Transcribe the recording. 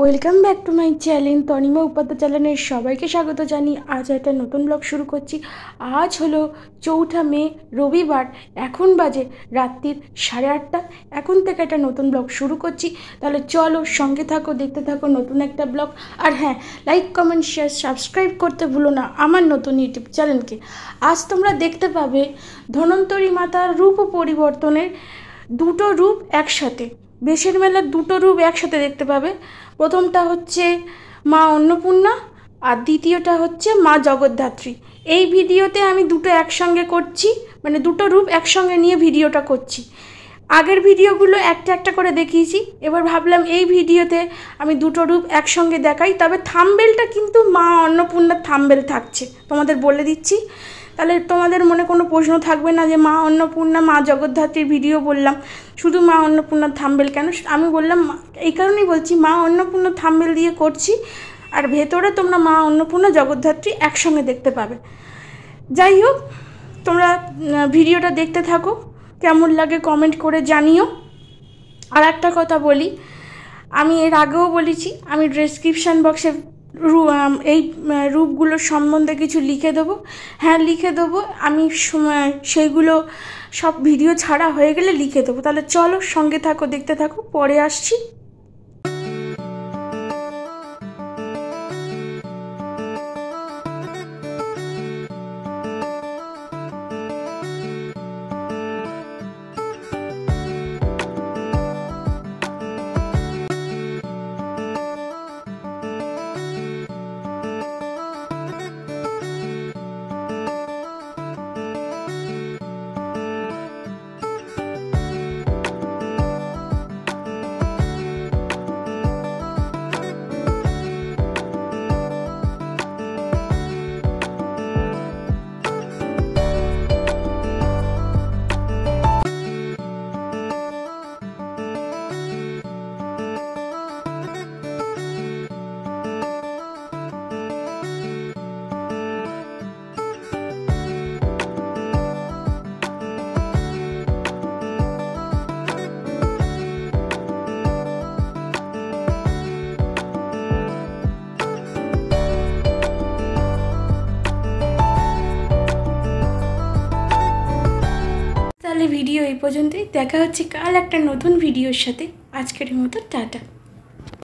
Welcome back to my channel Tanima Upadhyay চ্যানেলের সবাইকে স্বাগত জানিয়ে আজ একটা নতুন ব্লগ শুরু করছি। আজ হলো 4 মে রবিবার, এখন বাজে রাত্রির 8:30। এখন থেকে একটা নতুন ব্লগ শুরু করছি, তাহলে চলো সঙ্গে থাকো, দেখতে থাকো নতুন একটা ব্লগ। আর হ্যাঁ, লাইক কমেন্ট শেয়ার সাবস্ক্রাইব করতে ভুলো না আমার নতুন ইউটিউব চ্যানেলকে। আজ তোমরা দেখতে পাবে ধন্বন্তরী মাতার রূপ পরিবর্তনের দুটো রূপ একসাথে, বেশের মেলার দুটো রূপ একসাথে দেখতে পাবে। প্রথমটা হচ্ছে মা অন্নপূর্ণা আর দ্বিতীয়টা হচ্ছে মা জগদ্ধাত্রী। এই ভিডিওতে আমি দুটো একসঙ্গে করছি, মানে দুটো রূপ একসঙ্গে নিয়ে ভিডিওটা করছি। আগের ভিডিওগুলো একটা একটা করে দেখিয়েছি, এবার ভাবলাম এই ভিডিওতে আমি দুটো রূপ একসঙ্গে দেখাই। তবে থাম্বনেলটা কিন্তু মা অন্নপূর্ণার থাম্বনেল থাকছে, তোমাদের বলে দিচ্ছি। তাহলে তোমাদের মনে কোনো প্রশ্ন থাকবে না যে মা অন্নপূর্ণা মা জগদ্ধাত্রীর ভিডিও বললাম, শুধু মা অন্নপূর্ণার থাম্বনেল কেন। আমি বললাম এই কারণেই বলছি, মা অন্নপূর্ণার থাম্বনেল দিয়ে করছি, আর ভেতরে তোমরা মা অন্নপূর্ণা জগদ্ধাত্রী একসঙ্গে দেখতে পাবে। যাই হোক, তোমরা ভিডিওটা দেখতে থাকো, কেমন লাগে কমেন্ট করে জানিও। আর একটা কথা বলি, আমি এর আগেও বলেছি, আমি ডেসক্রিপশান বক্সে এই রূপগুলোর সম্বন্ধে কিছু লিখে দেবো। হ্যাঁ, লিখে দেবো, আমি সেইগুলো সব ভিডিও ছাড়া হয়ে গেলে লিখে দেবো। তাহলে চলো সঙ্গে থাকো, দেখতে থাকো, পরে আসছি। তাহলে ভিডিও এই পর্যন্তই, দেখা হচ্ছে কাল একটা নতুন ভিডিওর সাথে। আজকের মতো টাটা।